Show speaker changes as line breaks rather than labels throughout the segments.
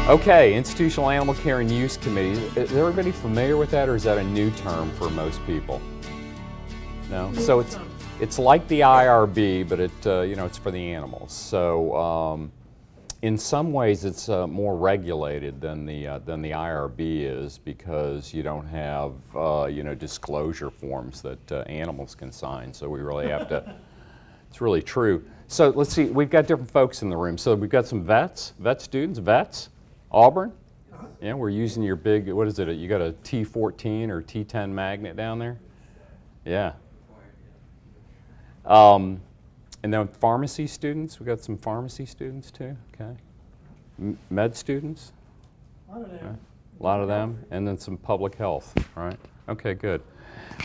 Okay, Institutional Animal Care and Use Committee. Is everybody familiar with that, or is that a new term for most people? No? So it's like the IRB, but it's for the animals. So in some ways it's more regulated than the IRB is, because you don't have disclosure forms that animals can sign. So we really have to. It's really true. So let's see. We've got different folks in the room. So we've got some vets students, vets. Auburn? Yeah, we're using your big, what is it? You got a T14 or T10 magnet down there? Yeah. And then pharmacy students, we got some pharmacy students too, okay. Med students?
A lot of them.
A lot of them, and then some public health, all right? Okay, good.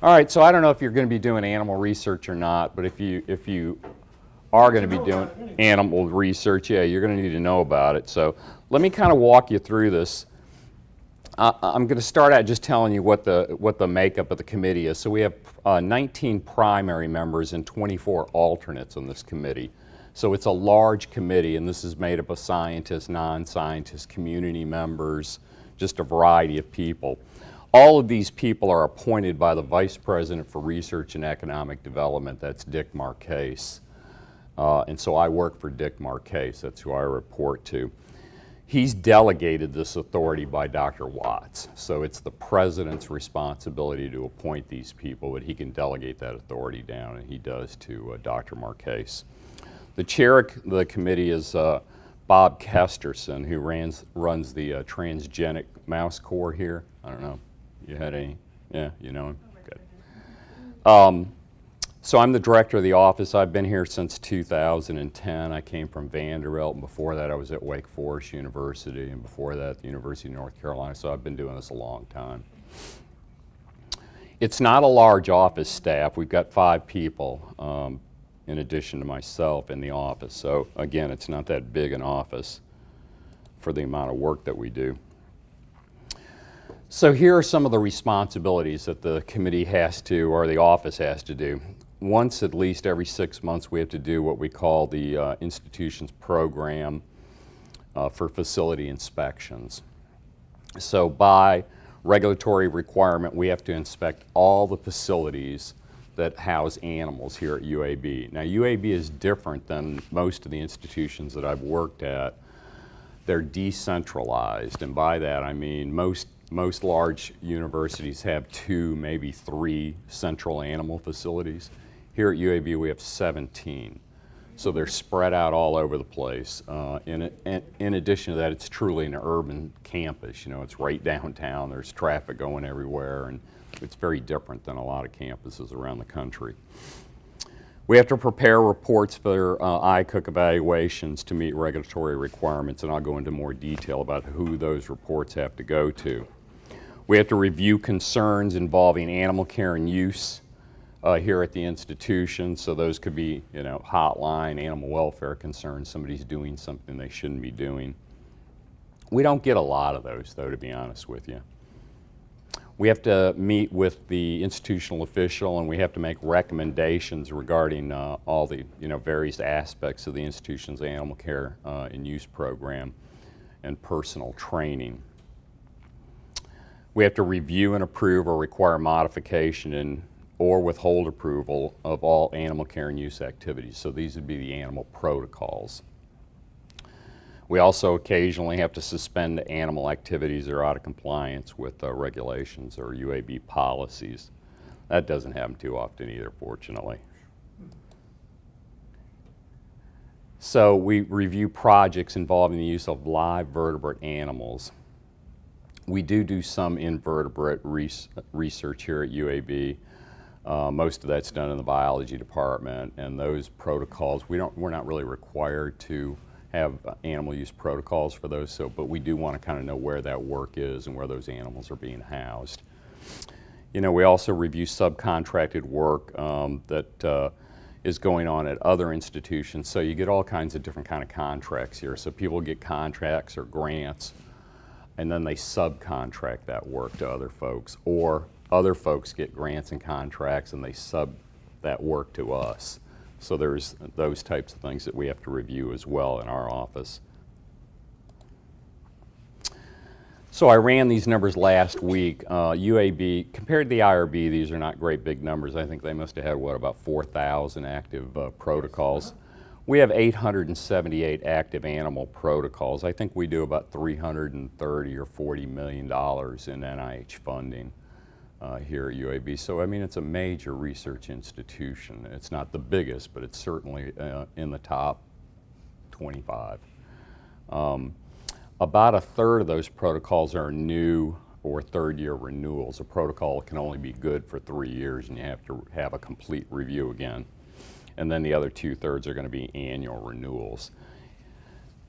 All right, so I don't know if you're going to be doing animal research or not, but if you are going to be doing animal research, yeah, you're going to need to know about it. So let me kind of walk you through this. I'm going to start out just telling you what the makeup of the committee is. So we have 19 primary members and 24 alternates on this committee. So it's a large committee, and this is made up of scientists, non-scientists, community members, just a variety of people. All of these people are appointed by the Vice President for Research and Economic Development. That's Dick Marquez. And so I work for Dick Marquez. That's who I report to. He's delegated this authority by Dr. Watts. So it's the president's responsibility to appoint these people, but he can delegate that authority down, and he does to Dr. Marquez. The chair of the committee is Bob Kesterson, who runs the transgenic mouse corps here. I don't know. You had any? Yeah, you know him? Good. So I'm the director of the office. I've been here since 2010. I came from Vanderbilt, and before that I was at Wake Forest University, and before that the University of North Carolina, so I've been doing this a long time. It's not a large office staff. We've got 5 people in addition to myself in the office. So again, it's not that big an office for the amount of work that we do. So here are some of the responsibilities that the committee has to, or the office has to do. Once at least every 6 months we have to do what we call the institution's program for facility inspections. So by regulatory requirement, we have to inspect all the facilities that house animals here at UAB. Now UAB is different than most of the institutions that I've worked at. They're decentralized, and by that I mean most large universities have 2, maybe 3 central animal facilities. Here at UAB we have 17. So they're spread out all over the place. In addition to that, it's truly an urban campus. You know, it's right downtown, there's traffic going everywhere, and it's very different than a lot of campuses around the country. We have to prepare reports for ICOOC evaluations to meet regulatory requirements, and I'll go into more detail about who those reports have to go to. We have to review concerns involving animal care and use here at the institution. So those could be, hotline, animal welfare concerns, somebody's doing something they shouldn't be doing. We don't get a lot of those, though, to be honest with you. We have to meet with the institutional official, and we have to make recommendations regarding all the various aspects of the institution's animal care and use program and personal training. We have to review and approve or require modification or withhold approval of all animal care and use activities. So these would be the animal protocols. We also occasionally have to suspend animal activities that are out of compliance with regulations or UAB policies. That doesn't happen too often either, fortunately. So we review projects involving the use of live vertebrate animals. We do some invertebrate research here at UAB. Most of that's done in the biology department, and those protocols, we're not really required to have animal use protocols for those, but we do want to kind of know where that work is and where those animals are being housed. We also review subcontracted work that is going on at other institutions, so you get all kinds of different kind of contracts here. So people get contracts or grants, and then they subcontract that work to other folks, or other folks get grants and contracts and they sub that work to us. So there's those types of things that we have to review as well in our office. So I ran these numbers last week. UAB, compared to the IRB, these are not great big numbers. I think they must have had, what, about 4,000 active protocols. We have 878 active animal protocols. I think we do about $330 or $40 million in NIH funding here at UAB. So, I mean, it's a major research institution. It's not the biggest, but it's certainly in the top 25. About a third of those protocols are new or third-year renewals. A protocol can only be good for 3 years, and you have to have a complete review again. And then the other 2/3 are going to be annual renewals.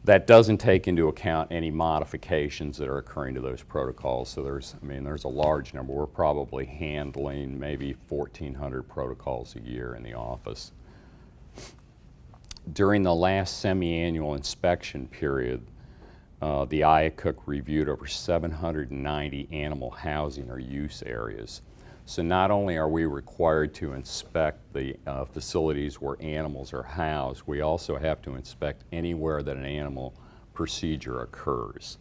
That doesn't take into account any modifications that are occurring to those protocols. So there's a large number. We're probably handling maybe 1,400 protocols a year in the office. During the last semi-annual inspection period, the IACUC reviewed over 790 animal housing or use areas. So not only are we required to inspect the facilities where animals are housed, we also have to inspect anywhere that an animal procedure occurs.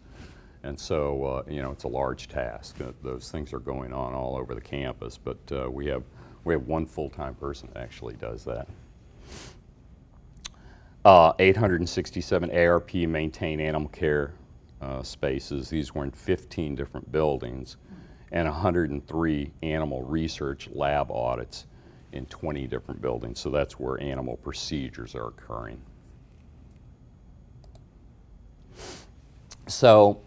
And so, you know, it's a large task. Those things are going on all over the campus, but we have one full-time person that actually does that. 867 ARP maintained animal care spaces. These were in 15 different buildings, and 103 animal research lab audits in 20 different buildings. So that's where animal procedures are occurring. So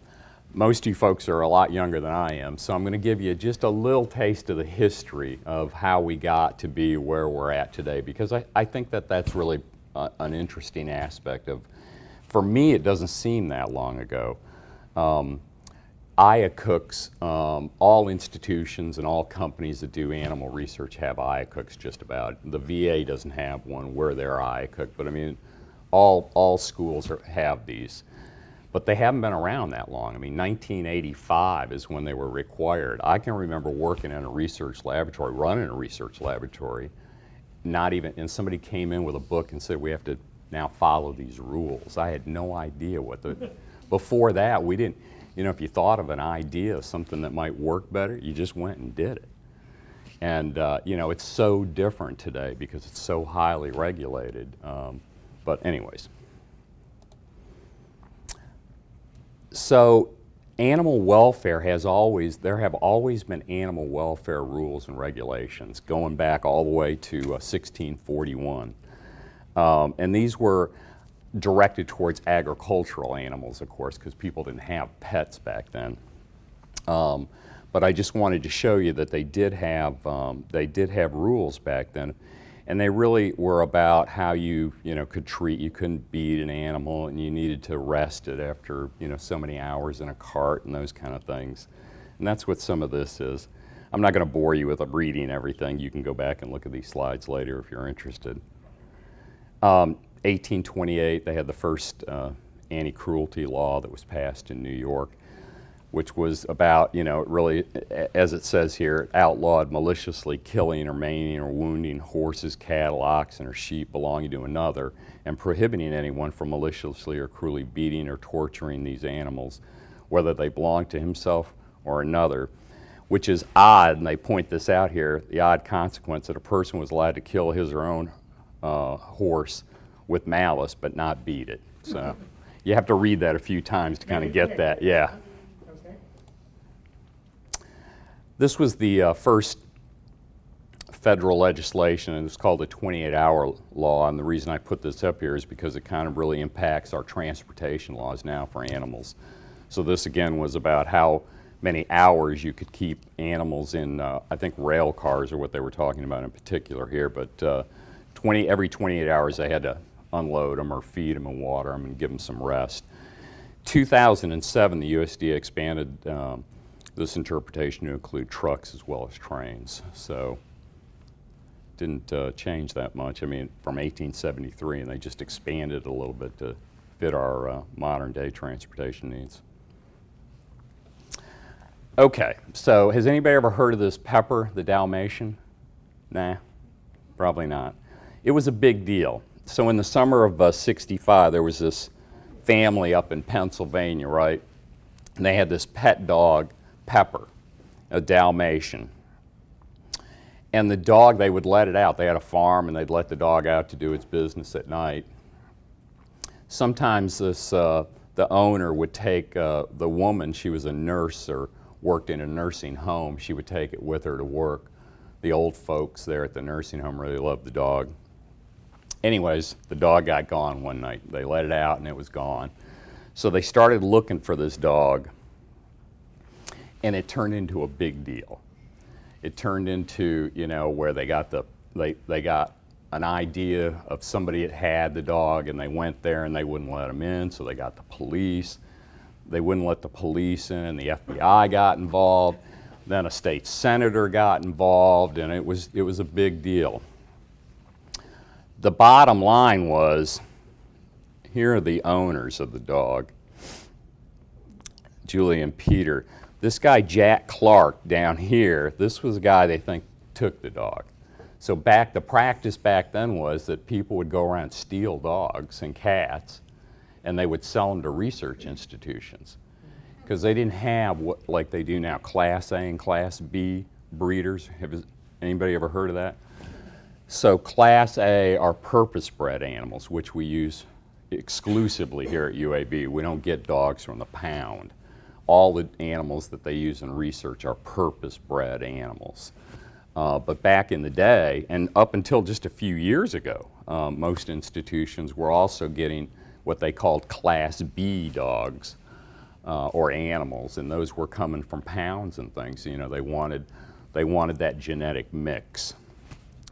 most of you folks are a lot younger than I am, so I'm going to give you just a little taste of the history of how we got to be where we're at today, because I think that that's really an interesting aspect of, for me, it doesn't seem that long ago. IACUCs, all institutions and all companies that do animal research have IACUCs just about. The VA doesn't have one, we're their IACUC, but I mean, all schools have these. But they haven't been around that long. I mean, 1985 is when they were required. I can remember working in a research laboratory, running a research laboratory, and somebody came in with a book and said, we have to now follow these rules. I had no idea before that, we didn't, you know, if you thought of an idea of something that might work better, you just went and did it. And, you know, it's so different today because it's so highly regulated. But anyways. So animal welfare there have always been animal welfare rules and regulations going back all the way to 1641. And these were directed towards agricultural animals, of course, because people didn't have pets back then. But I just wanted to show you that they did have rules back then, and they really were about how you could treat. You couldn't beat an animal, and you needed to rest it after so many hours in a cart and those kind of things. And that's what some of this is. I'm not going to bore you with reading everything. You can go back and look at these slides later if you're interested. 1828, they had the first anti-cruelty law that was passed in New York, which was about, really, as it says here, outlawed maliciously killing or maiming or wounding horses, cattle, oxen, or sheep belonging to another, and prohibiting anyone from maliciously or cruelly beating or torturing these animals, whether they belong to himself or another, which is odd, and they point this out here, the odd consequence that a person was allowed to kill his or own horse with malice, but not beat it. So you have to read that a few times to kind of get that, yeah. This was the first federal legislation, and it's called the 28-hour law, and the reason I put this up here is because it kind of really impacts our transportation laws now for animals. So this again was about how many hours you could keep animals in, I think rail cars are what they were talking about in particular here, but every 28 hours they had to unload them or feed them and water them and give them some rest. 2007, the USDA expanded this interpretation to include trucks as well as trains. So didn't change that much. I mean, from 1873, and they just expanded a little bit to fit our modern day transportation needs. Okay, so has anybody ever heard of this Pepper, the Dalmatian? Nah, probably not. It was a big deal. So in the summer of '65, there was this family up in Pennsylvania, right? And they had this pet dog, Pepper, a Dalmatian. And the dog, they would let it out. They had a farm, and they'd let the dog out to do its business at night. Sometimes the owner would take the woman, she was a nurse or worked in a nursing home, she would take it with her to work. The old folks there at the nursing home really loved the dog. Anyways, the dog got gone one night. They let it out and it was gone. So they started looking for this dog, and it turned into a big deal. It turned into, you know, where they got an idea of somebody that had the dog, and they went there and they wouldn't let them in, so they got the police. They wouldn't let the police in, and the FBI got involved. Then a state senator got involved, and it was a big deal. The bottom line was, here are the owners of the dog, Julie and Peter. This guy, Jack Clark, down here, this was a guy they think took the dog. So the practice back then was that people would go around and steal dogs and cats, and they would sell them to research institutions, because they didn't have what like they do now, Class A and Class B breeders. Anybody ever heard of that? So Class A are purpose-bred animals, which we use exclusively here at UAB. We don't get dogs from the pound. All the animals that they use in research are purpose-bred animals. But back in the day, and up until just a few years ago, most institutions were also getting what they called Class B dogs or animals, and those were coming from pounds and things. You know, they wanted that genetic mix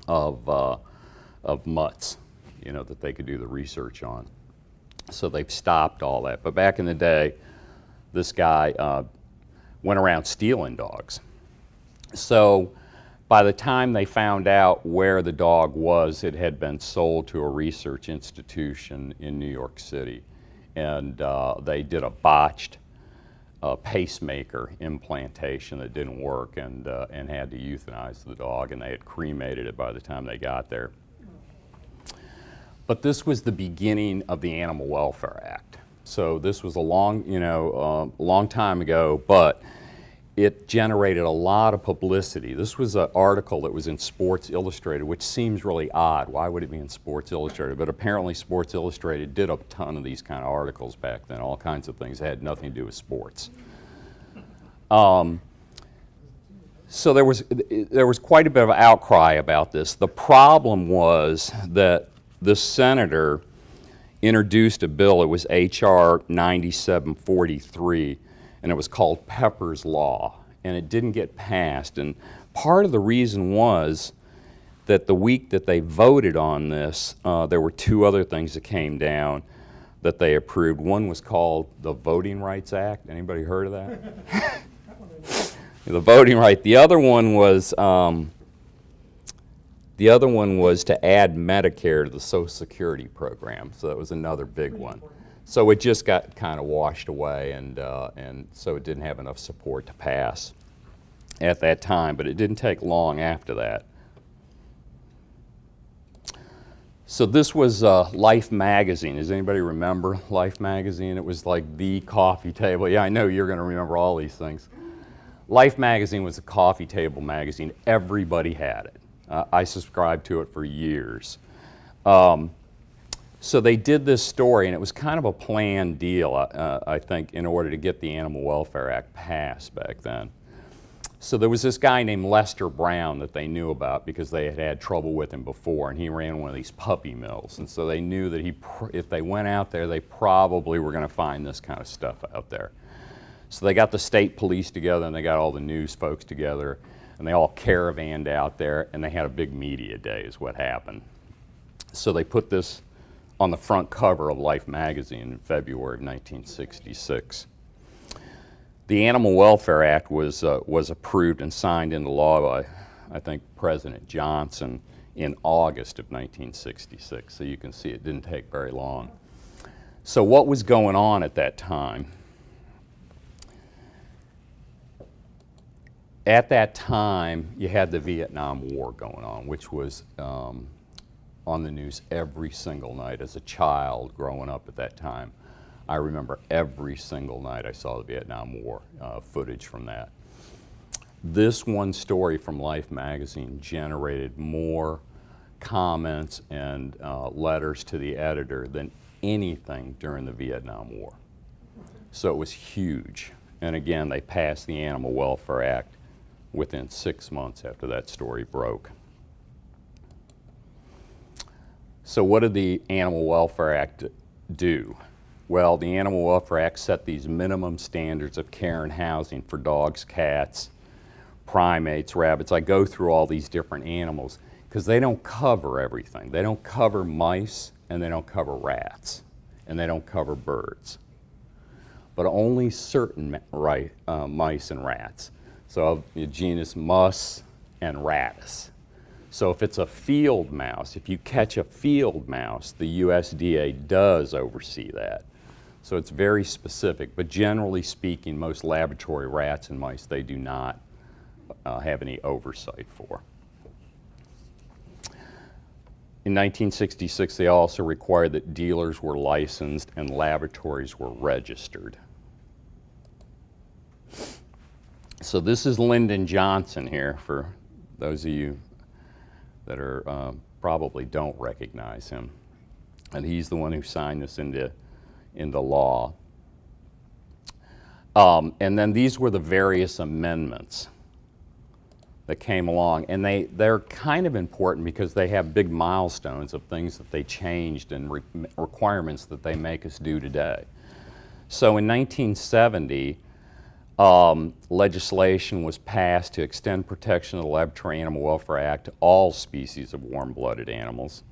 of mutts, you know, that they could do the research on. So they've stopped all that. But back in the day, this guy went around stealing dogs. So by the time they found out where the dog was, it had been sold to a research institution in New York City. And they did a botched pacemaker implantation that didn't work, and had to euthanize the dog, and they had cremated it by the time they got there. But this was the beginning of the Animal Welfare Act. So this was a long time ago, but it generated a lot of publicity. This was an article that was in Sports Illustrated, which seems really odd. Why would it be in Sports Illustrated? But apparently Sports Illustrated did a ton of these kind of articles back then, all kinds of things that had nothing to do with sports. So there was quite a bit of outcry about this. The problem was that the senator introduced a bill. It was H.R. 9743, and it was called Pepper's Law, and it didn't get passed. And part of the reason was that the week that they voted on this, there were two other things that came down that they approved. One was called the Voting Rights Act. Anybody heard of that? The voting right. The other one was to add Medicare to the Social Security program. So that was another big one. So it just got kind of washed away, and so it didn't have enough support to pass at that time. But it didn't take long after that. So this was Life magazine. Does anybody remember Life magazine? It was like the coffee table. Yeah, I know you're going to remember all these things. Life magazine was a coffee table magazine. Everybody had it. I subscribed to it for years. So they did this story, and it was kind of a planned deal, I think, in order to get the Animal Welfare Act passed back then. So there was this guy named Lester Brown that they knew about because they had had trouble with him before, and he ran one of these puppy mills. And so they knew that if they went out there, they probably were going to find this kind of stuff out there. So they got the state police together, and they got all the news folks together, and they all caravanned out there, and they had a big media day is what happened. So they put this on the front cover of Life magazine in February of 1966. The Animal Welfare Act was approved and signed into law by, I think, President Johnson in August of 1966. So you can see it didn't take very long. So what was going on at that time? At that time, you had the Vietnam War going on, which was on the news every single night. As a child growing up at that time, I remember every single night I saw the Vietnam War footage from that. This one story from Life magazine generated more comments and letters to the editor than anything during the Vietnam War. So it was huge. And again, they passed the Animal Welfare Act within 6 months after that story broke. So what did the Animal Welfare Act do? Well, the Animal Welfare Act set these minimum standards of care and housing for dogs, cats, primates, rabbits. I go through all these different animals because they don't cover everything. They don't cover mice, and they don't cover rats, and they don't cover birds, but only certain mice and rats. So the genus Mus and Rattus. So if it's a field mouse, if you catch a field mouse, the USDA does oversee that. So it's very specific, but generally speaking, most laboratory rats and mice, they do not have any oversight for. In 1966, they also required that dealers were licensed and laboratories were registered. So this is Lyndon Johnson here, for those of you that are probably don't recognize him. And he's the one who signed this into law. And then these were the various amendments that came along. And they're kind of important because they have big milestones of things that they changed and requirements that they make us do today. So in 1970, legislation was passed to extend protection of the Laboratory Animal Welfare Act to all species of warm-blooded animals.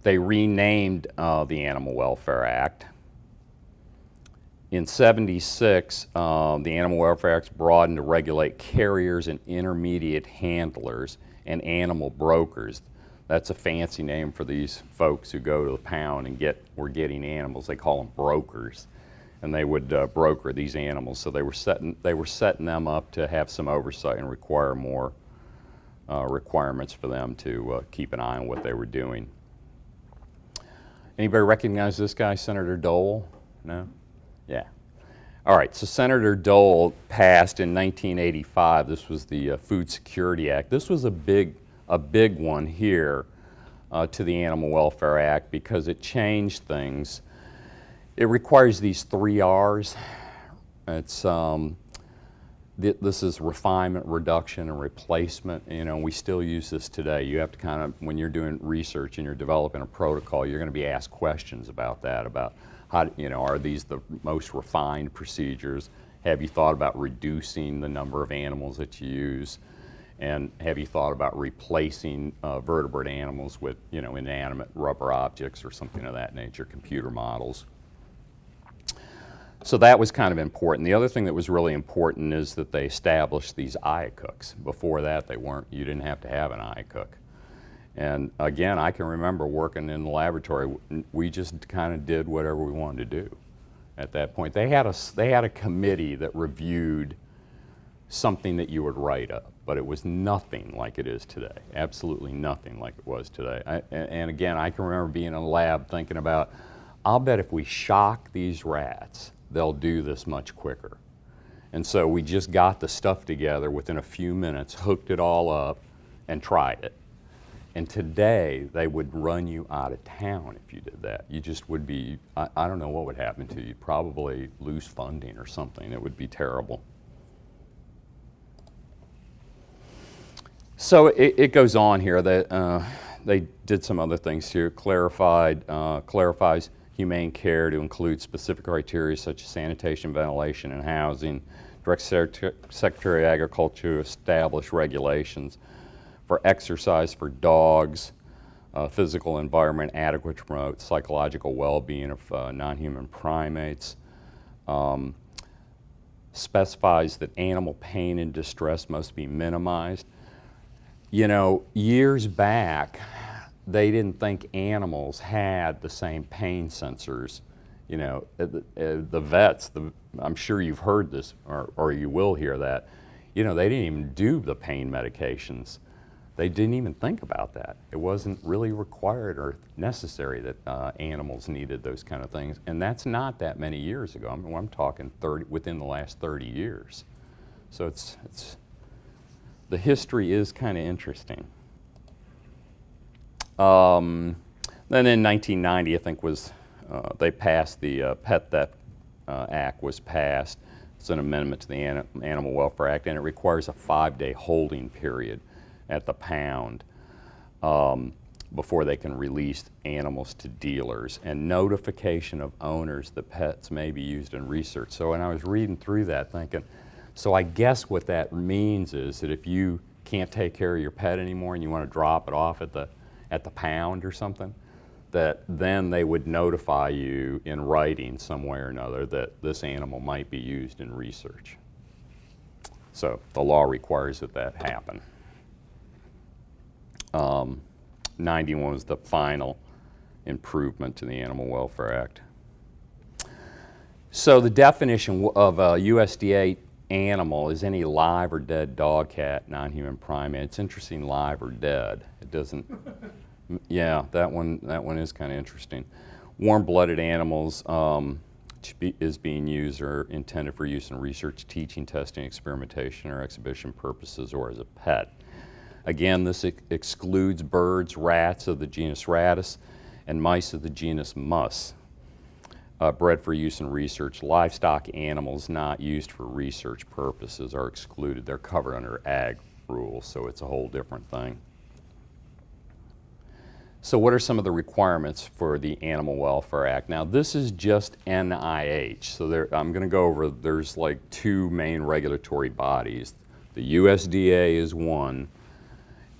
They renamed the Animal Welfare Act. In '76, the Animal Welfare Act broadened to regulate carriers and intermediate handlers and animal brokers. That's a fancy name for these folks who go to the pound and were getting animals. They call them brokers. And they would broker these animals. So they were setting them up to have some oversight and require more requirements for them to keep an eye on what they were doing. Anybody recognize this guy, Senator Dole? No? Yeah. All right, so Senator Dole passed in 1985. This was the Food Security Act. This was a big one here to the Animal Welfare Act because it changed things. It requires these 3 R's. It's this is refinement, reduction, and replacement. You know, we still use this today. You have to kind of, when you're doing research and you're developing a protocol, you're going to be asked questions about that, about how, you know, are these the most refined procedures? Have you thought about reducing the number of animals that you use? And have you thought about replacing vertebrate animals with, you know, inanimate rubber objects or something of that nature, computer models? So that was kind of important. The other thing that was really important is that they established these IACUCs. Before that, you didn't have to have an IACUC. And again, I can remember working in the laboratory. We just kind of did whatever we wanted to do at that point. They had a committee that reviewed something that you would write up, but it was nothing like it is today. Absolutely nothing like it was today. And again, I can remember being in a lab thinking about, I'll bet if we shock these rats, they'll do this much quicker. And so we just got the stuff together within a few minutes, hooked it all up, and tried it. And today, they would run you out of town if you did that. You just would be, I don't know what would happen to you. You'd probably lose funding or something. It would be terrible. So it goes on here that they did some other things here. Clarifies humane care to include specific criteria such as sanitation, ventilation, and housing. Directs Secretary of Agriculture to establish regulations for exercise for dogs, physical environment adequate to promote psychological well-being of non-human primates. Specifies that animal pain and distress must be minimized. You know, years back, they didn't think animals had the same pain sensors You know, the vets, I'm sure you've heard this, or you will hear that, you know, they didn't even do the pain medications. They didn't even think about that. It wasn't really required or necessary that animals needed those kind of things. And that's not that many years ago. I'm talking within the last 30 years. So the history is kind of interesting. Then in 1990, I think they passed the Pet Theft Act was passed. It's an amendment to the Animal Welfare Act, and it requires a 5-day holding period at the pound before they can release animals to dealers, and notification of owners that pets may be used in research. So when I was reading through that thinking, so I guess what that means is that if you can't take care of your pet anymore and you want to drop it off at the pound or something, that then they would notify you in writing some way or another that this animal might be used in research. So the law requires that happen. 91 was the final improvement to the Animal Welfare Act. So the definition of a USDA animal is any live or dead dog, cat, non-human primate. It's interesting, live or dead. It doesn't. Yeah, that one is kind of interesting. Warm-blooded animals is being used or intended for use in research, teaching, testing, experimentation, or exhibition purposes, or as a pet. Again, this excludes birds, rats of the genus Rattus, and mice of the genus Mus, bred for use in research. Livestock animals not used for research purposes are excluded. They're covered under ag rules, so it's a whole different thing. So what are some of the requirements for the Animal Welfare Act? Now this is just NIH, so I'm going to go over, there's like 2 main regulatory bodies. The USDA is one,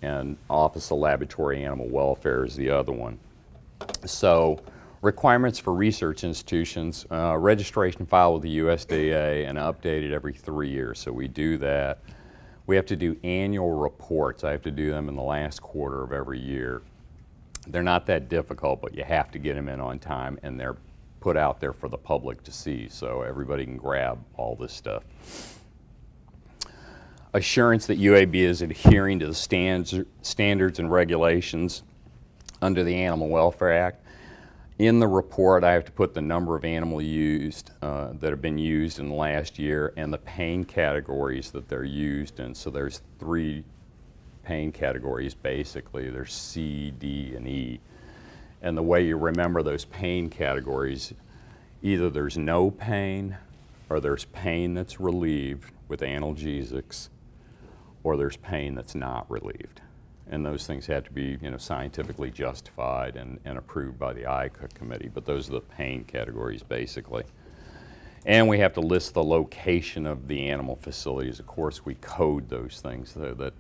and Office of Laboratory Animal Welfare is the other one. So requirements for research institutions, registration filed with the USDA and updated every 3 years, so we do that. We have to do annual reports. I have to do them in the last quarter of every year. They're not that difficult, but you have to get them in on time, and they're put out there for the public to see, so everybody can grab all this stuff. Assurance that UAB is adhering to the standards and regulations under the Animal Welfare Act. In the report, I have to put the number of animals used that have been used in the last year and the pain categories that they're used in. So there's 3 pain categories basically. There's C, D, and E. And the way you remember those pain categories, either there's no pain, or there's pain that's relieved with analgesics, or there's pain that's not relieved. And those things have to be, you know, scientifically justified and approved by the ICA committee, but those are the pain categories basically. And we have to list the location of the animal facilities. Of course, we code those things so that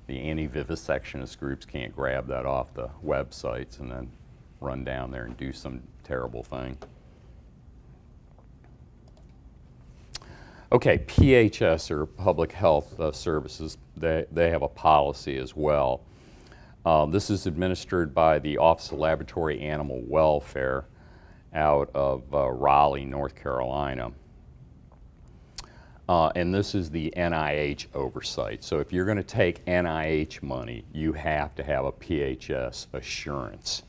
the anti-vivisectionist groups can't grab that off the websites and then run down there and do some terrible thing. Okay, PHS, or Public Health Services, they have a policy as well. This is administered by the Office of Laboratory Animal Welfare out of Raleigh, North Carolina. And this is the NIH oversight. So if you're going to take NIH money, you have to have a PHS assurance.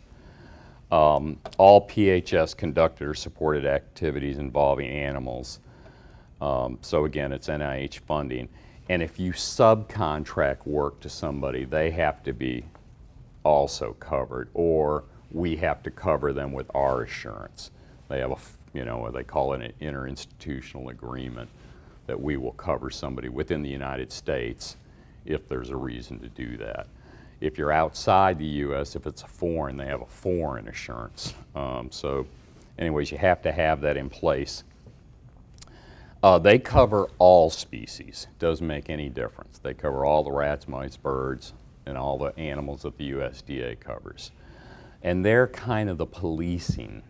All PHS conducted or supported activities involving animals. So again, it's NIH funding. And if you subcontract work to somebody, they have to be also covered, or we have to cover them with our assurance. They have they call it an interinstitutional agreement that we will cover somebody within the United States if there's a reason to do that. If you're outside the U.S., if it's a foreign, they have a foreign assurance. So anyways, you have to have that in place. They cover all species. Doesn't make any difference. They cover all the rats, mice, birds, and all the animals that the USDA covers. And they're kind of the policing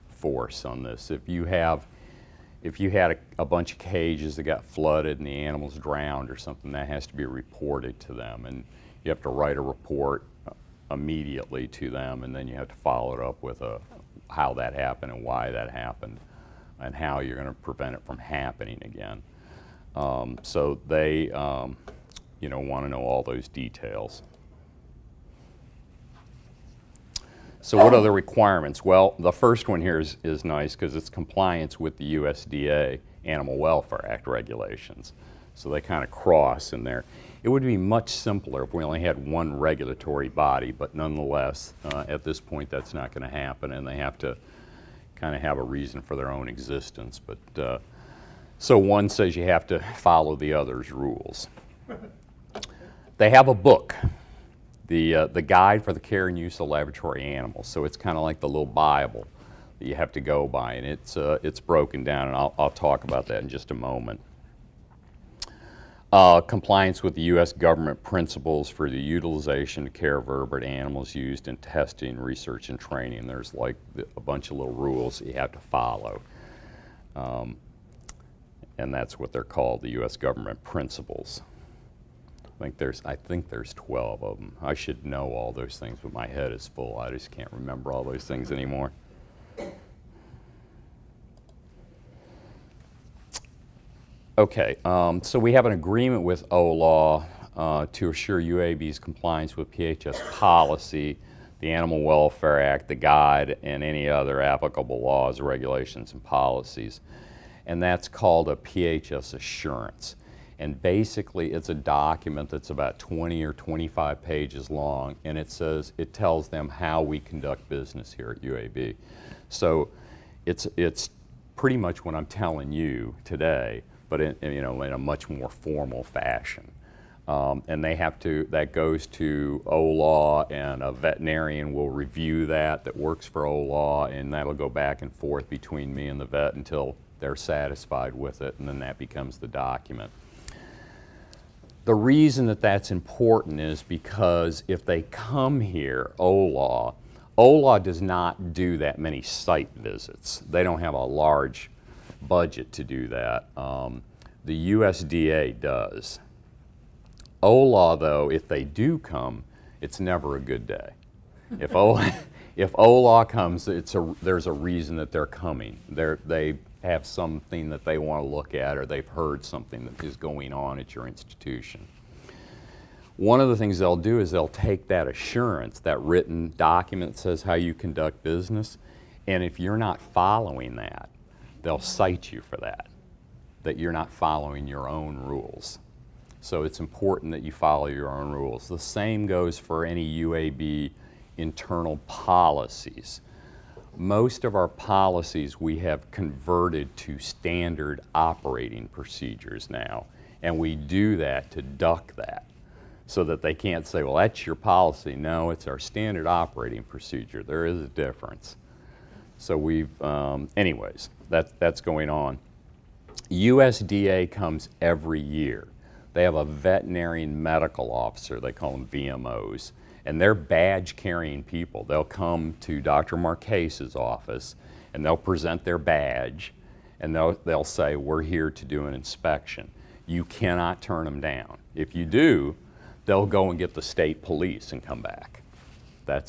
force on this. If you had a bunch of cages that got flooded and the animals drowned or something, that has to be reported to them. And you have to write a report immediately to them, and then you have to follow it up with how that happened and why that happened and how you're going to prevent it from happening again. So they want to know all those details. So what are the requirements? Well, the first one here is nice because it's compliance with the USDA Animal Welfare Act regulations. So they kind of cross in there. It would be much simpler if we only had one regulatory body, but nonetheless, at this point, that's not going to happen, and they have to kind of have a reason for their own existence. But so one says you have to follow the other's rules. They have a book, the Guide for the Care and Use of Laboratory Animals. So it's kind of like the little Bible that you have to go by, and it's broken down, and I'll talk about that in just a moment. Compliance with the U.S. government principles for the utilization and care of vertebrate animals used in testing, research, and training. There's like a bunch of little rules that you have to follow. And that's what they're called, the U.S. government principles. I think there's 12 of them. I should know all those things, but my head is full. I just can't remember all those things anymore. Okay, so we have an agreement with OLAW to assure UAB's compliance with PHS policy, the Animal Welfare Act, the Guide, and any other applicable laws, regulations, and policies. And that's called a PHS assurance. And basically, it's a document that's about 20 or 25 pages long, and it tells them how we conduct business here at UAB. So it's pretty much what I'm telling you today, but in a much more formal fashion. And that goes to OLAW, and a veterinarian will review that works for OLAW, and that'll go back and forth between me and the vet until they're satisfied with it, and then that becomes the document. The reason that that's important is because if they come here, OLAW does not do that many site visits. They don't have a large budget to do that. The USDA does. OLAW, though, if they do come, it's never a good day. If OLAW comes, there's a reason that they're coming. They have something that they want to look at, or they've heard something that is going on at your institution. One of the things they'll do is they'll take that assurance, that written document that says how you conduct business, and if you're not following that, they'll cite you for that you're not following your own rules. So it's important that you follow your own rules. The same goes for any UAB internal policies. Most of our policies we have converted to standard operating procedures now, and we do that to duck that so that they can't say, well, that's your policy. No, it's our standard operating procedure. There is a difference. So anyways, that's going on. USDA comes every year. They have a veterinarian medical officer, they call them VMOs, and they're badge-carrying people. They'll come to Dr. Marquese's office, and they'll present their badge, and they'll say, we're here to do an inspection. You cannot turn them down. If you do, they'll go and get the state police and come back. They'll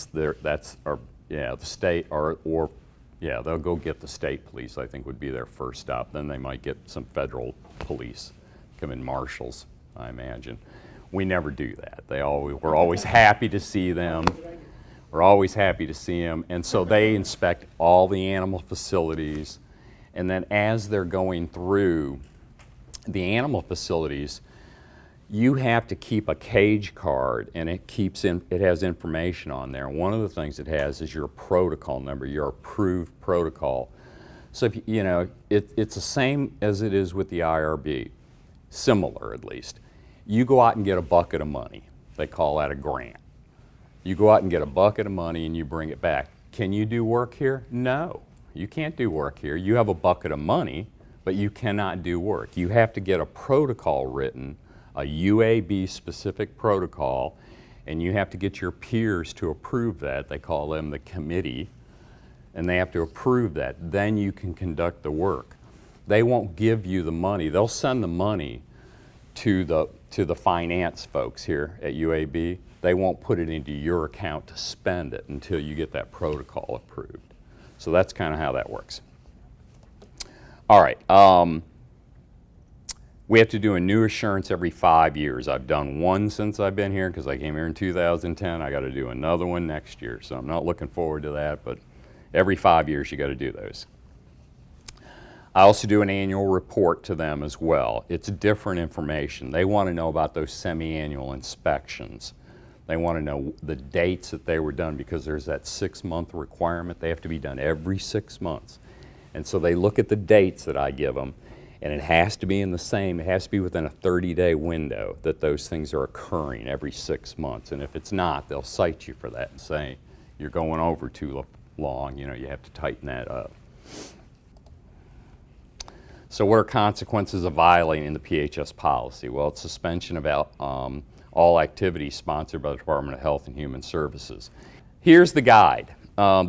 go get the state police, I think would be their first stop. Then they might get some federal police, come in marshals, I imagine. We never do that. We're always happy to see them. We're always happy to see them. And so they inspect all the animal facilities. And then as they're going through the animal facilities, you have to keep a cage card, and it has information on there. And one of the things it has is your protocol number, your approved protocol. So if it's the same as it is with the IRB, similar at least. You go out and get a bucket of money. They call that a grant. You go out and get a bucket of money and you bring it back. Can you do work here? No, you can't do work here. You have a bucket of money, but you cannot do work. You have to get a protocol written, a UAB specific protocol, and you have to get your peers to approve that. They call them the committee, and they have to approve that. Then you can conduct the work. They won't give you the money. They'll send the money to the finance folks here at UAB. They won't put it into your account to spend it until you get that protocol approved. So that's kind of how that works. All right. We have to do a new assurance every 5 years. I've done one since I've been here because I came here in 2010. I got to do another one next year. So I'm not looking forward to that, but every 5 years you got to do those. I also do an annual report to them as well. It's different information. They want to know about those semi-annual inspections. They want to know the dates that they were done because there's that 6-month requirement. They have to be done every 6 months. And so they look at the dates that I give them, and it has to be in the same, it has to be within a 30-day window that those things are occurring every 6 months. And if it's not, they'll cite you for that and say, you're going over too long, you know, you have to tighten that up. So what are consequences of violating the PHS policy? Well, it's suspension of all activities sponsored by the Department of Health and Human Services. Here's the guide.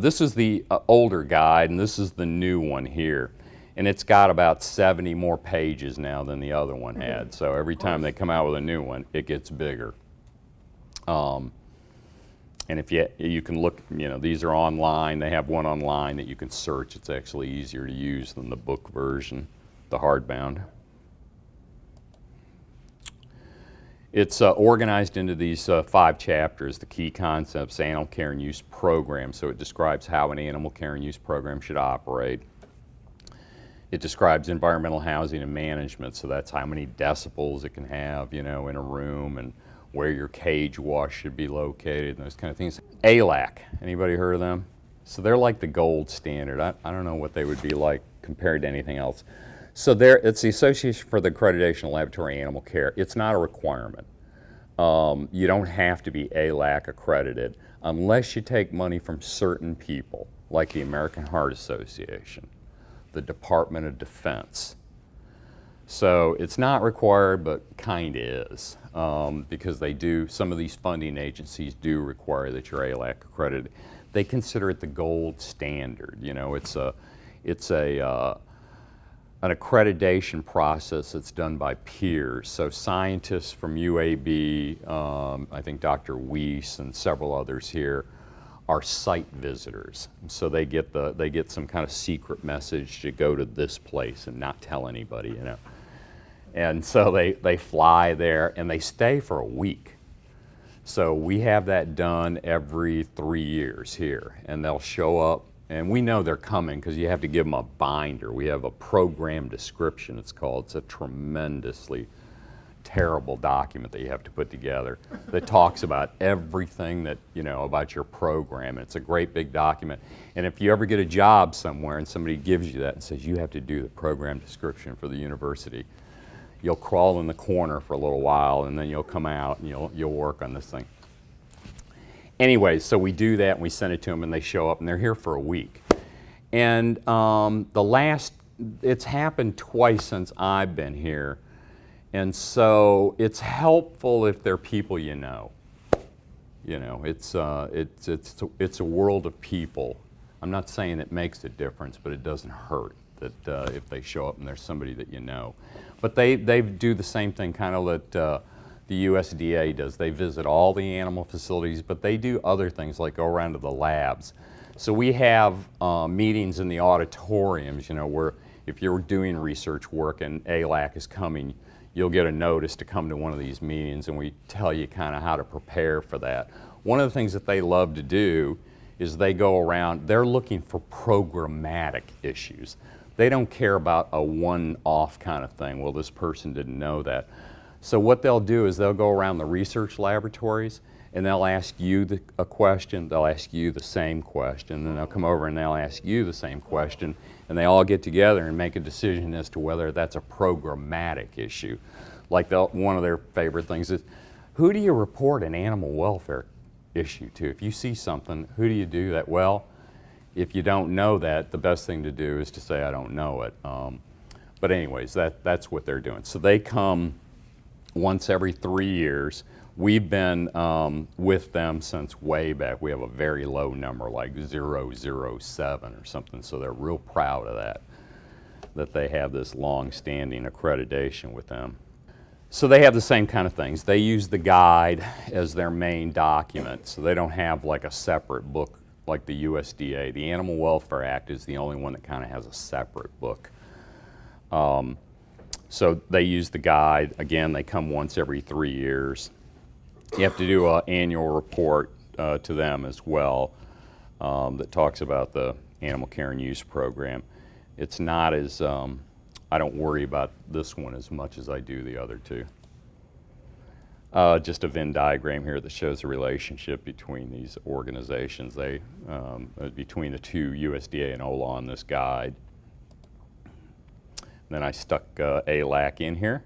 This is the older guide, and this is the new one here. And it's got about 70 more pages now than the other one had. So every time they come out with a new one, it gets bigger. And if you can look, you know, these are online. They have one online that you can search. It's actually easier to use than the book version, the hardbound. It's organized into these 5 chapters, the key concepts, animal care and use program. So it describes how an animal care and use program should operate. It describes environmental housing and management, so that's how many decibels it can have, you know, in a room, and where your cage wash should be located, and those kind of things. ALAC, anybody heard of them? So they're like the gold standard. I don't know what they would be like compared to anything else. So it's the Association for the Accreditation of Laboratory Animal Care. It's not a requirement. You don't have to be ALAC accredited unless you take money from certain people, like the American Heart Association, the Department of Defense. So it's not required, but kind of is, because they do, some of these funding agencies do require that you're ALAC accredited. They consider it the gold standard. You know, it's an accreditation process that's done by peers. So scientists from UAB, I think Dr. Weiss and several others here, are site visitors. So they get some kind of secret message to go to this place and not tell anybody, you know. And so they fly there and they stay for a week. So we have that done every 3 years here, and they'll show up, and we know they're coming because you have to give them a binder. We have a program description, it's called. It's a tremendously terrible document that you have to put together that talks about everything that, you know, about your program. It's a great big document. And if you ever get a job somewhere and somebody gives you that and says you have to do the program description for the university, you'll crawl in the corner for a little while, and then you'll come out and you'll work on this thing. Anyway, so we do that and we send it to them, and they show up and they're here for a week. And it's happened twice since I've been here. And so it's helpful if they're people you know. You know, it's a world of people. I'm not saying it makes a difference, but it doesn't hurt that if they show up and there's somebody that you know. But they do the same thing kind of that the USDA does. They visit all the animal facilities, but they do other things like go around to the labs. So we have meetings in the auditoriums, you know, where if you're doing research work and ALAC is coming, you'll get a notice to come to one of these meetings, and we tell you kind of how to prepare for that. One of the things that they love to do is they go around, they're looking for programmatic issues. They don't care about a one-off kind of thing. Well, this person didn't know that. So what they'll do is they'll go around the research laboratories, and they'll ask you a question, they'll ask you the same question, and then they'll come over and they'll ask you the same question, and they all get together and make a decision as to whether that's a programmatic issue. Like one of their favorite things is, who do you report an animal welfare issue to? If you see something, who do you do that? Well, if you don't know that, the best thing to do is to say, I don't know it. But anyways, that's what they're doing. So they come once every 3 years. We've been with them since way back. We have a very low number, like 007 or something, so they're real proud of that they have this long-standing accreditation with them. So they have the same kind of things. They use the guide as their main document, so they don't have like a separate book like the USDA. The Animal Welfare Act is the only one that kind of has a separate book. So they use the guide. Again, they come once every 3 years. You have to do an annual report to them as well that talks about the animal care and use program. It's not as, I don't worry about this one as much as I do the other two. Just a Venn diagram here that shows the relationship between these organizations. They, between the two, USDA and OLA, on this guide. Then I stuck ALAC in here.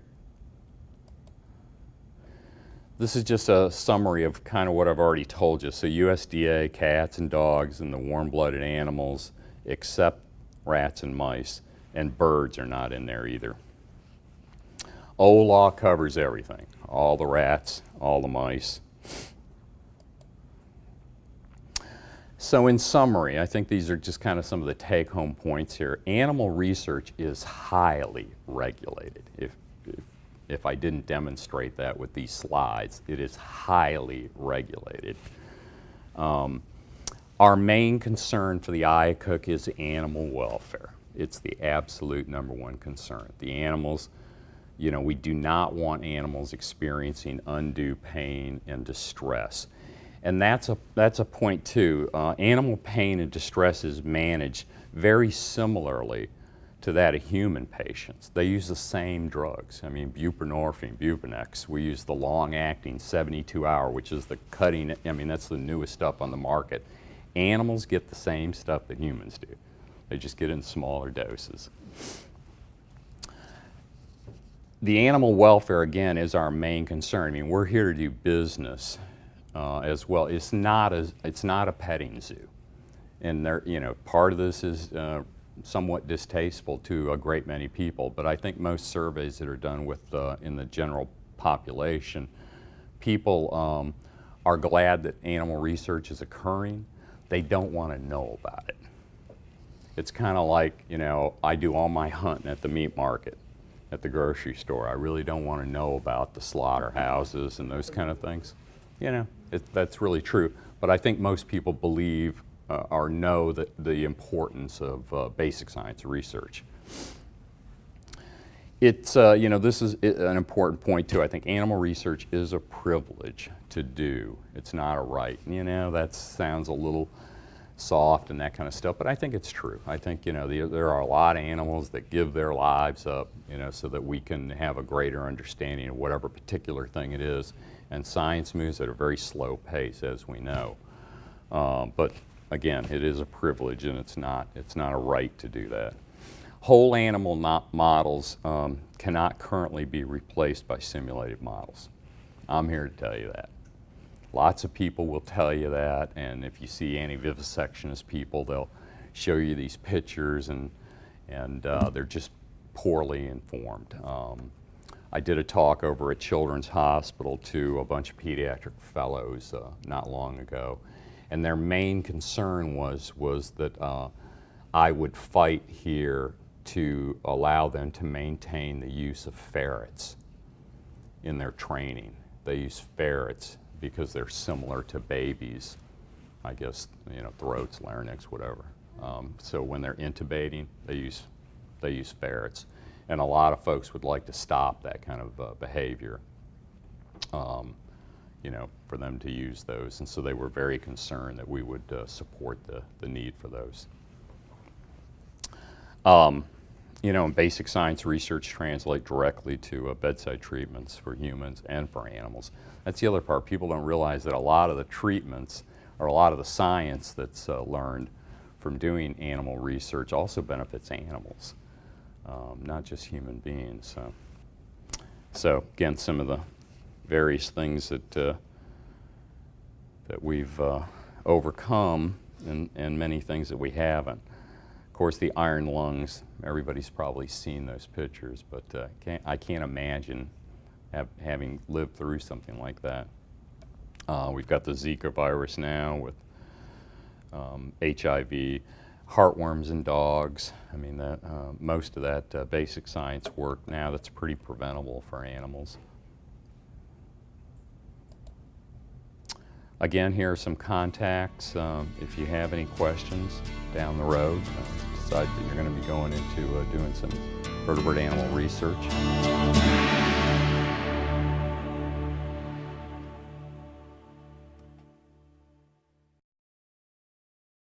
This is just a summary of kind of what I've already told you. So USDA, cats and dogs and the warm-blooded animals, except rats and mice, and birds are not in there either. OLA covers everything, all the rats, all the mice. So in summary, I think these are just kind of some of the take-home points here. Animal research is highly regulated. If I didn't demonstrate that with these slides, it is highly regulated. Our main concern for the IACUC is animal welfare. It's the absolute #1 concern. The animals, you know, we do not want animals experiencing undue pain and distress. And that's a point too. Animal pain and distress is managed very similarly to that of human patients. They use the same drugs. I mean, buprenorphine, Bupinex. We use the long-acting 72-hour, which is the cutting, I mean, that's the newest stuff on the market. Animals get the same stuff that humans do. They just get it in smaller doses. The animal welfare, again, is our main concern. I mean, we're here to do business as well. It's not a petting zoo. And there, you know, part of this is somewhat distasteful to a great many people, but I think most surveys that are done with in the general population, people are glad that animal research is occurring. They don't want to know about it. It's kind of like, you know, I do all my hunting at the meat market, at the grocery store. I really don't want to know about the slaughterhouses and those kind of things. You know, that's really true. But I think most people believe or know that the importance of basic science research. It's, you know, this is an important point too. I think animal research is a privilege to do. It's not a right. You know, that sounds a little soft and that kind of stuff, but I think it's true. I think, you know, there are a lot of animals that give their lives up, you know, so that we can have a greater understanding of whatever particular thing it is. And science moves at a very slow pace, as we know. But again, it is a privilege, and it's not a right to do that. Whole animal models cannot currently be replaced by simulated models. I'm here to tell you that. Lots of people will tell you that, and if you see anti-vivisectionist people, they'll show you these pictures, and they're just poorly informed. I did a talk over at Children's Hospital to a bunch of pediatric fellows not long ago, and their main concern was that I would fight here to allow them to maintain the use of ferrets in their training. They use ferrets because they're similar to babies, I guess, you know, throats, larynx, whatever. So when they're intubating, they use ferrets. And a lot of folks would like to stop that kind of behavior, you know, for them to use those. And so they were very concerned that we would support the need for those. You know, and basic science research translate directly to bedside treatments for humans and for animals. That's the other part. People don't realize that a lot of the treatments or a lot of the science that's learned from doing animal research also benefits animals, not just human beings. So again, some of the various things that we've overcome and many things that we haven't. Of course, the iron lungs, everybody's probably seen those pictures, but I can't imagine having lived through something like that. We've got the Zika virus now with HIV, heartworms in dogs. I mean, most of that basic science work now that's pretty preventable for animals. Again, here are some contacts. If you have any questions down the road, decide that you're going to be going into doing some vertebrate animal research.